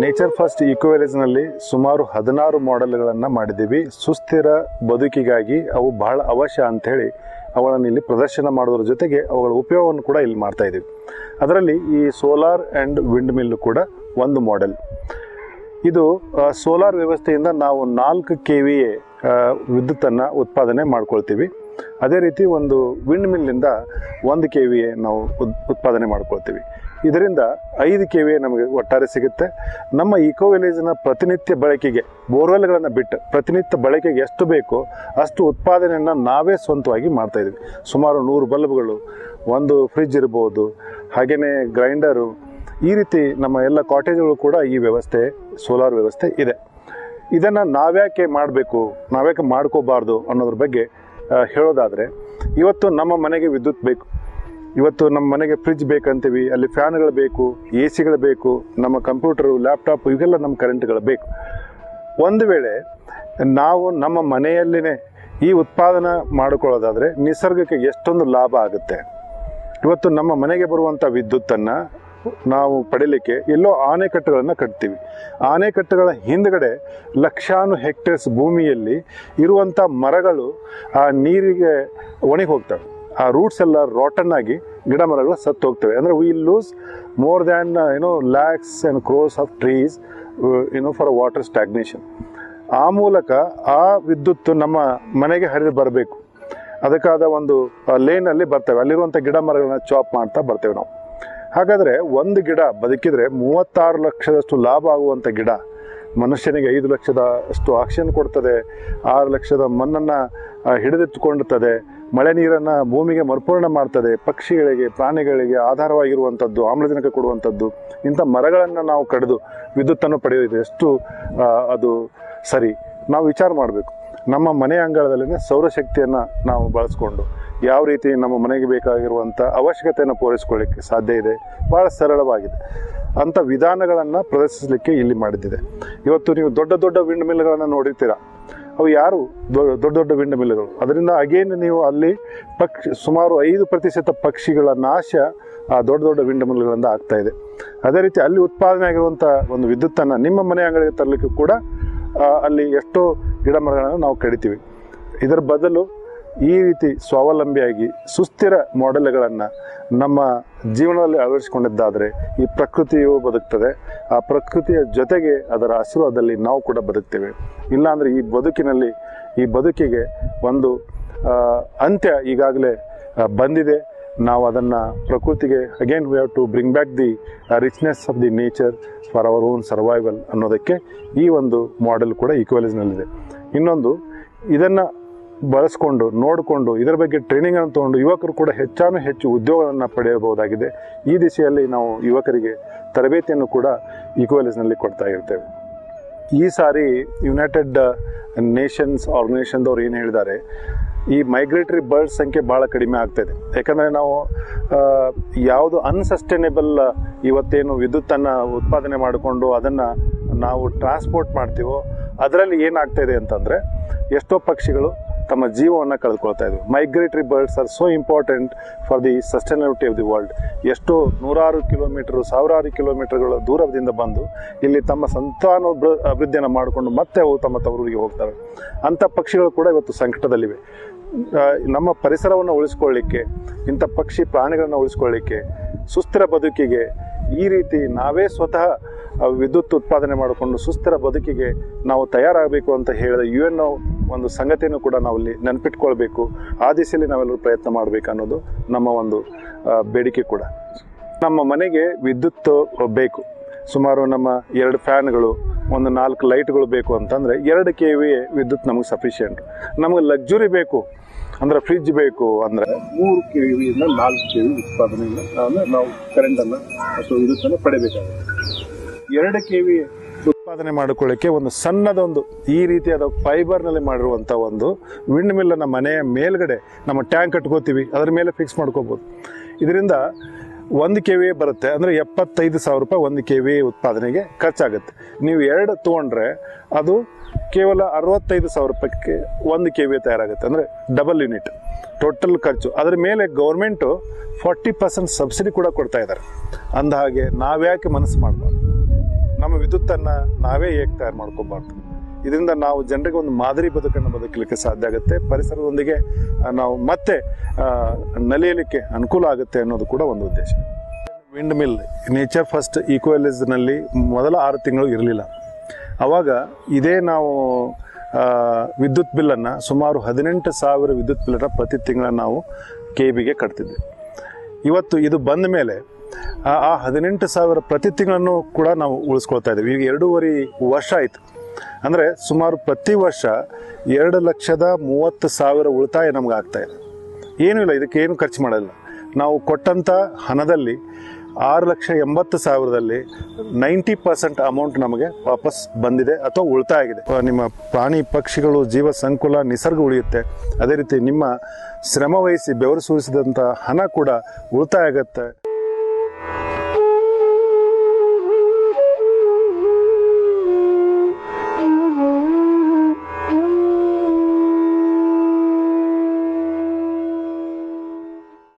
Nature first ಈಕೋವಿಲೇಜ್ನಲ್ಲಿ ಸುಮಾರು 16 ಮಾಡೆಲ್ಗಳನ್ನು ಮಾಡಿದ್ದೀವಿ. ಸುಸ್ಥಿರ ಬದುಕಿಗಾಗಿ ಅವು ಬಹಳ ಅವಶ್ಯ ಅಂಥೇಳಿ ಅವುಗಳನ್ನು ಇಲ್ಲಿ ಪ್ರದರ್ಶನ ಮಾಡೋದ್ರ ಜೊತೆಗೆ ಅವುಗಳ ಉಪಯೋಗವನ್ನು ಕೂಡ ಇಲ್ಲಿ ಮಾಡ್ತಾ ಇದ್ದೀವಿ. ಅದರಲ್ಲಿ ಈ ಸೋಲಾರ್ ಆ್ಯಂಡ್ ವಿಂಡ್ ಮಿಲ್ ಕೂಡ ಒಂದು ಮಾಡೆಲ್. ಇದು ಸೋಲಾರ್ ವ್ಯವಸ್ಥೆಯಿಂದ ನಾವು 4 KVA ವಿದ್ಯುತ್ತನ್ನು ಉತ್ಪಾದನೆ ಮಾಡ್ಕೊಳ್ತೀವಿ. ಅದೇ ರೀತಿ ಒಂದು ವಿಂಡ್ ಮಿಲ್ಲಿಂದ 1 KVA ನಾವು ಉತ್ಪಾದನೆ ಮಾಡ್ಕೊಳ್ತೀವಿ. ಇದರಿಂದ 5 KVA ನಮಗೆ ಒಟ್ಟಾರೆ ಸಿಗುತ್ತೆ. ನಮ್ಮ ಈಕೋ ವಿಲೇಜ್ನ ಪ್ರತಿನಿತ್ಯ ಬಳಕೆಗೆ ಬೋರ್ವೆಲ್ಗಳನ್ನು ಬಿಟ್ಟು ಪ್ರತಿನಿತ್ಯ ಬಳಕೆಗೆ ಎಷ್ಟು ಬೇಕೋ ಅಷ್ಟು ಉತ್ಪಾದನೆಯನ್ನು ನಾವೇ ಸ್ವಂತವಾಗಿ ಮಾಡ್ತಾಯಿದ್ವಿ. ಸುಮಾರು 100 ಬಲ್ಬ್ಗಳು, ಒಂದು ಫ್ರಿಜ್ ಇರ್ಬೋದು, ಹಾಗೆಯೇ ಗ್ರೈಂಡರು, ಈ ರೀತಿ ನಮ್ಮ ಎಲ್ಲ ಕಾಟೇಜ್ಗಳು ಕೂಡ ಈ ವ್ಯವಸ್ಥೆ ಸೋಲಾರ್ ವ್ಯವಸ್ಥೆ ಇದೆ. ಇದನ್ನು ನಾವ್ಯಾಕೆ ಮಾಡಬೇಕು, ನಾವ್ಯಾಕೆ ಮಾಡ್ಕೋಬಾರ್ದು ಅನ್ನೋದ್ರ ಬಗ್ಗೆ ಹೇಳೋದಾದರೆ, ಇವತ್ತು ನಮ್ಮ ಮನೆಗೆ ವಿದ್ಯುತ್ ಬೇಕು, ಇವತ್ತು ನಮ್ಮ ಮನೆಗೆ ಫ್ರಿಜ್ ಬೇಕಂತೀವಿ, ಅಲ್ಲಿ ಫ್ಯಾನ್ಗಳು ಬೇಕು, AC ಗಳು ಬೇಕು, ನಮ್ಮ ಕಂಪ್ಯೂಟರು, ಲ್ಯಾಪ್ಟಾಪ್ ಇವೆಲ್ಲ ನಮ್ಮ ಕರೆಂಟ್ಗಳು ಬೇಕು. ಒಂದು ವೇಳೆ ನಾವು ನಮ್ಮ ಮನೆಯಲ್ಲಿನೇ ಈ ಉತ್ಪಾದನೆ ಮಾಡಿಕೊಳ್ಳೋದಾದರೆ ನಿಸರ್ಗಕ್ಕೆ ಎಷ್ಟೊಂದು ಲಾಭ ಆಗುತ್ತೆ. ಇವತ್ತು ನಮ್ಮ ಮನೆಗೆ ಬರುವಂಥ ವಿದ್ಯುತ್ತನ್ನು ನಾವು ಪಡೀಲಿಕ್ಕೆ ಎಲ್ಲೋ ಆಣೆಕಟ್ಟುಗಳನ್ನು ಕಟ್ತೀವಿ. ಆಣೆಕಟ್ಟುಗಳ ಹಿಂದ್ಗಡೆ ಲಕ್ಷಾನು ಹೆಕ್ಟೇರ್ಸ್ ಭೂಮಿಯಲ್ಲಿ ಇರುವಂಥ ಮರಗಳು ಆ ನೀರಿಗೆ ಒಣಗಿ ಹೋಗ್ತವೆ. ಆ ರೂಟ್ಸ್ ಎಲ್ಲ ರಾಟನ್ ಆಗಿ ಗಿಡ ಮರಗಳು ಸತ್ತು ಹೋಗ್ತವೆ. ಅಂದರೆ we lose more than lakhs and crores of trees for water stagnation. ಆ ಮೂಲಕ ಆ ವಿದ್ಯುತ್ ನಮ್ಮ ಮನೆಗೆ ಹರಿದು ಬರಬೇಕು. ಅದಕ್ಕಾದ ಒಂದು ಲೇನಲ್ಲಿ ಬರ್ತವೆ, ಅಲ್ಲಿರುವಂಥ ಗಿಡ ಮರಗಳನ್ನ ಚಾಪ್ ಮಾಡ್ತಾ ಬರ್ತೇವೆ ನಾವು. ಹಾಗಾದರೆ ಒಂದು ಗಿಡ ಬದುಕಿದರೆ 36 ಲಕ್ಷದಷ್ಟು ಲಾಭ ಆಗುವಂಥ ಗಿಡ ಮನುಷ್ಯನಿಗೆ 5 ಲಕ್ಷದಷ್ಟು ಆಕ್ಸಿಜನ್ ಕೊಡ್ತದೆ, 6 ಲಕ್ಷದ ಮಣ್ಣನ್ನು ಹಿಡಿದಿಟ್ಟುಕೊಂಡಿರ್ತದೆ, ಮಳೆ ನೀರನ್ನು ಭೂಮಿಗೆ ಮರುಪೂರ್ಣ ಮಾಡ್ತದೆ, ಪಕ್ಷಿಗಳಿಗೆ ಪ್ರಾಣಿಗಳಿಗೆ ಆಧಾರವಾಗಿರುವಂಥದ್ದು, ಆಮ್ಲಜನಕ ಕೊಡುವಂಥದ್ದು. ಇಂಥ ಮರಗಳನ್ನು ನಾವು ಕಡಿದು ವಿದ್ಯುತ್ತನ್ನು ಪಡೆಯೋದು ಎಷ್ಟು ಅದು ಸರಿ? ನಾವು ವಿಚಾರ ಮಾಡಬೇಕು. ನಮ್ಮ ಮನೆ ಅಂಗಳದಲ್ಲೇ ಸೌರಶಕ್ತಿಯನ್ನು ನಾವು ಬಳಸ್ಕೊಂಡು ಯಾವ ರೀತಿ ನಮ್ಮ ಮನೆಗೆ ಬೇಕಾಗಿರುವಂಥ ಅವಶ್ಯಕತೆಯನ್ನು ಪೂರೈಸ್ಕೊಳ್ಳಿಕ್ಕೆ ಸಾಧ್ಯ ಇದೆ, ಭಾಳ ಸರಳವಾಗಿದೆ. ಅಂಥ ವಿಧಾನಗಳನ್ನು ಪ್ರದರ್ಶಿಸಲಿಕ್ಕೆ ಇಲ್ಲಿ ಮಾಡಿದ್ದಿದೆ. ಇವತ್ತು ನೀವು ದೊಡ್ಡ ದೊಡ್ಡ ವಿಂಡ್ ಮಿಲ್ಗಳನ್ನು ನೋಡಿರ್ತೀರ. ಅವು ಯಾರು ದೊಡ್ಡ ದೊಡ್ಡ ವಿಂಡ್ ಮಿಲ್ಗಳು. ಅದರಿಂದ ಅಗೇನ್ ನೀವು ಅಲ್ಲಿ ಸುಮಾರು 5% ಪಕ್ಷಿಗಳ ನಾಶ ಆ ದೊಡ್ಡ ದೊಡ್ಡ ವಿಂಡ್ ಮಿಲ್ಗಳಿಂದ ಆಗ್ತಾ ಇದೆ. ಅದೇ ರೀತಿ ಅಲ್ಲಿ ಉತ್ಪಾದನೆ ಆಗಿರುವಂಥ ಒಂದು ವಿದ್ಯುತ್ತನ್ನು ನಿಮ್ಮ ಮನೆ ಅಂಗಳಿಗೆ ತರಲಿಕ್ಕೆ ಕೂಡ ಅಲ್ಲಿ ಎಷ್ಟೋ ಗಿಡ ಮರಗಳನ್ನು ನಾವು ಕಡಿತೀವಿ. ಇದರ ಬದಲು ಈ ರೀತಿ ಸ್ವಾವಲಂಬಿಯಾಗಿ ಸುಸ್ಥಿರ ಮಾಡೆಲ್ಗಳನ್ನು ನಮ್ಮ ಜೀವನದಲ್ಲಿ ಅಳವಡಿಸಿಕೊಂಡಿದ್ದಾದರೆ ಈ ಪ್ರಕೃತಿಯು ಬದುಕ್ತದೆ. ಆ ಪ್ರಕೃತಿಯ ಜೊತೆಗೆ ಅದರ ಆಶೀರ್ವಾದದಲ್ಲಿ ನಾವು ಕೂಡ ಬದುಕ್ತೇವೆ. ಇಲ್ಲಾಂದರೆ ಈ ಬದುಕಿಗೆ ಒಂದು ಅಂತ್ಯ ಈಗಾಗಲೇ ಬಂದಿದೆ. ನಾವು ಅದನ್ನು ಪ್ರಕೃತಿಗೆ again we have to bring back the richness of the nature for our own survival ಅನ್ನೋದಕ್ಕೆ ಈ ಒಂದು ಮಾಡೆಲ್ ಕೂಡ ಈಕ್ವಲೇಜ್ನಲ್ಲಿದೆ. ಇನ್ನೊಂದು, ಇದನ್ನು ಬಳಸ್ಕೊಂಡು ನೋಡಿಕೊಂಡು ಇದರ ಬಗ್ಗೆ ಟ್ರೈನಿಂಗನ್ನು ತೊಗೊಂಡು ಯುವಕರು ಕೂಡ ಹೆಚ್ಚು ಉದ್ಯೋಗವನ್ನು ಪಡೆಯಬಹುದಾಗಿದೆ. ಈ ದಿಶೆಯಲ್ಲಿ ನಾವು ಯುವಕರಿಗೆ ತರಬೇತಿಯನ್ನು ಕೂಡ ಈಕ್ವಲೇಜ್ನಲ್ಲಿ ಕೊಡ್ತಾ ಇರ್ತೇವೆ. ಈ ಸಾರಿ ಯುನೈಟೆಡ್ ನೇಷನ್ಸ್ ಆರ್ಗನೈಸೇಷನ್ದವ್ರು ಏನು ಹೇಳಿದ್ದಾರೆ, ಈ ಮೈಗ್ರೇಟರಿ ಬರ್ಡ್ಸ್ ಸಂಖ್ಯೆ ಭಾಳ ಕಡಿಮೆ ಆಗ್ತಾಯಿದೆ. ಯಾಕಂದರೆ ನಾವು ಯಾವುದು ಅನ್ಸಸ್ಟೈನೇಬಲ್ ಇವತ್ತೇನು ವಿದ್ಯುತ್ತನ್ನು ಉತ್ಪಾದನೆ ಮಾಡಿಕೊಂಡು ಅದನ್ನು ನಾವು ಟ್ರಾನ್ಸ್ಪೋರ್ಟ್ ಮಾಡ್ತೀವೋ ಅದರಲ್ಲಿ ಏನಾಗ್ತಾಯಿದೆ ಅಂತಂದರೆ ಎಷ್ಟೋ ಪಕ್ಷಿಗಳು ತಮ್ಮ ಜೀವವನ್ನು ಕಳೆದುಕೊಳ್ತಾ ಇದ್ವಿ. Migratory birds are so important for the sustainability of the world. ಎಷ್ಟೋ 100 ಕಿಲೋಮೀಟರು 1000 ಕಿಲೋಮೀಟರ್ಗಳ ದೂರದಿಂದ ಬಂದು ಇಲ್ಲಿ ತಮ್ಮ ಅಭಿವೃದ್ಧಿಯನ್ನು ಮಾಡಿಕೊಂಡು ಮತ್ತೆ ಅವು ತಮ್ಮ ತವರೂರಿಗೆ ಹೋಗ್ತವೆ. ಅಂಥ ಪಕ್ಷಿಗಳು ಕೂಡ ಇವತ್ತು ಸಂಕಟದಲ್ಲಿವೆ. ನಮ್ಮ ಪರಿಸರವನ್ನು ಉಳಿಸ್ಕೊಳ್ಳಿಕ್ಕೆ, ಇಂಥ ಪಕ್ಷಿ ಪ್ರಾಣಿಗಳನ್ನು ಉಳಿಸ್ಕೊಳ್ಳಿಕ್ಕೆ, ಸುಸ್ಥಿರ ಬದುಕಿಗೆ ಈ ರೀತಿ ನಾವೇ ಸ್ವತಃ ವಿದ್ಯುತ್ ಉತ್ಪಾದನೆ ಮಾಡಿಕೊಂಡು ಸುಸ್ಥಿರ ಬದುಕಿಗೆ ನಾವು ತಯಾರಾಗಬೇಕು ಅಂತ ಹೇಳಿದ UN ಒಂದು ಸಂಗತಿಯನ್ನು ಕೂಡ ನಾವಿಲ್ಲಿ ನೆನಪಿಟ್ಕೊಳ್ಬೇಕು. ಆ ದಿಸೆಯಲ್ಲಿ ನಾವೆಲ್ಲರೂ ಪ್ರಯತ್ನ ಮಾಡಬೇಕು ಅನ್ನೋದು ನಮ್ಮ ಒಂದು ಬೇಡಿಕೆ ಕೂಡ. ನಮ್ಮ ಮನೆಗೆ ವಿದ್ಯುತ್ ಬೇಕು. ಸುಮಾರು ನಮ್ಮ 2 ಫ್ಯಾನ್ಗಳು, ಒಂದು 4 ಲೈಟ್ಗಳು ಬೇಕು ಅಂತಂದರೆ 2 KVA ವಿದ್ಯುತ್ ನಮಗೆ ಸಫಿಷಿಯೆಂಟ್. ನಮಗೆ ಲಕ್ಸುರಿ ಬೇಕು ಅಂದರೆ ಫ್ರಿಜ್ ಬೇಕು ಅಂದರೆ 3 KVಯಿಂದ 4 KV ಉತ್ಪಾದನೆಯಿಂದ ಅಂದರೆ ನಾವು ಕರೆಂಟನ್ನು ಅಥವಾ ವಿದ್ಯುತ್ತನ್ನು ಪಡೆಯಬೇಕಾಗುತ್ತೆ. 2 KVA ಉತ್ಪಾದನೆ ಮಾಡಿಕೊಳ್ಳಿಕ್ಕೆ ಒಂದು ಸಣ್ಣದೊಂದು ಈ ರೀತಿಯಾದ ಫೈಬರ್ನಲ್ಲಿ ಮಾಡಿರುವಂಥ ಒಂದು ವಿಂಡ್ ಮಿಲ್ಲನ್ನು ಮನೆಯ ಮೇಲ್ಗಡೆ ನಮ್ಮ ಟ್ಯಾಂಕ್ ಕಟ್ಕೋತೀವಿ, ಅದರ ಮೇಲೆ ಫಿಕ್ಸ್ ಮಾಡ್ಕೋಬೋದು. ಇದರಿಂದ 1 KVA ಬರುತ್ತೆ. ಅಂದರೆ 75,000 ರೂಪಾಯಿ 1 KVA ಉತ್ಪಾದನೆಗೆ ಖರ್ಚಾಗುತ್ತೆ. ನೀವು 2 ತೊಗೊಂಡ್ರೆ ಅದು ಕೇವಲ 65,000 ರೂಪಾಯಿಗೆ 1 KVA ತಯಾರಾಗುತ್ತೆ. ಅಂದರೆ ಡಬಲ್ ಯೂನಿಟ್ ಟೋಟಲ್ ಖರ್ಚು. ಅದರ ಮೇಲೆ ಗೌರ್ಮೆಂಟು 40% ಸಬ್ಸಿಡಿ ಕೂಡ ಕೊಡ್ತಾ ಇದ್ದಾರೆ. ಅಂದ ಹಾಗೆ ನಾವ್ಯಾಕೆ ಮನಸ್ಸು ಮಾಡಬಾರ್ದು? ನಮ್ಮ ವಿದ್ಯುತ್ತನ್ನು ನಾವೇ ಹೇಗೆ ತಯಾರು ಮಾಡ್ಕೋಬಾರ್ದು. ಇದರಿಂದ ನಾವು ಜನರಿಗೆ ಒಂದು ಮಾದರಿ ಬದುಕನ್ನು ಬದುಕಲಿಕ್ಕೆ ಸಾಧ್ಯ ಆಗುತ್ತೆ, ಪರಿಸರದೊಂದಿಗೆ ನಾವು ಮತ್ತೆ ನಲಿಯಲಿಕ್ಕೆ ಅನುಕೂಲ ಆಗುತ್ತೆ ಅನ್ನೋದು ಕೂಡ ಒಂದು ಉದ್ದೇಶ. ವಿಂಡ್ ಮಿಲ್ ನೇಚರ್ ಫಸ್ಟ್ ಈಕ್ವಲೈಸ್ನಲ್ಲಿ ಮೊದಲ 6 ತಿಂಗಳು ಇರಲಿಲ್ಲ. ಆವಾಗ ಇದೇ ನಾವು ವಿದ್ಯುತ್ ಬಿಲ್ಲನ್ನು ಸುಮಾರು 18,000 ವಿದ್ಯುತ್ ಬಿಲ್ಲನ್ನು ಪ್ರತಿ ತಿಂಗಳ ನಾವು KBಗೆ ಕಟ್ತಿದ್ವಿ. ಇವತ್ತು ಇದು ಬಂದ ಮೇಲೆ ಆ 18,000 ಪ್ರತಿ ತಿಂಗಳನ್ನು ಕೂಡ ನಾವು ಉಳಿಸ್ಕೊಳ್ತಾ ಇದ್ದೀವಿ. ಈಗ 2.5 ವರ್ಷ ಆಯಿತು. ಅಂದರೆ ಸುಮಾರು ಪ್ರತಿ ವರ್ಷ 2,30,000 ಉಳಿತಾಯ ನಮ್ಗೆ ಆಗ್ತಾಯಿದೆ. ಏನೂ ಇಲ್ಲ, ಇದಕ್ಕೆ ಏನು ಖರ್ಚು ಮಾಡೋಲ್ಲ. ನಾವು ಕೊಟ್ಟಂಥ ಹಣದಲ್ಲಿ 6,80,000ದಲ್ಲಿ 90% ಅಮೌಂಟ್ ನಮಗೆ ವಾಪಸ್ ಬಂದಿದೆ ಅಥವಾ ಉಳಿತಾಯ ಆಗಿದೆ. ನಿಮ್ಮ ಪ್ರಾಣಿ ಪಕ್ಷಿಗಳು ಜೀವ ಸಂಕುಲ ನಿಸರ್ಗ ಉಳಿಯುತ್ತೆ. ಅದೇ ರೀತಿ ನಿಮ್ಮ ಶ್ರಮ ವಹಿಸಿ ಬೆವರು ಸುರಿಸಿದಂಥ ಹಣ ಕೂಡ ಉಳಿತಾಯ ಆಗುತ್ತೆ.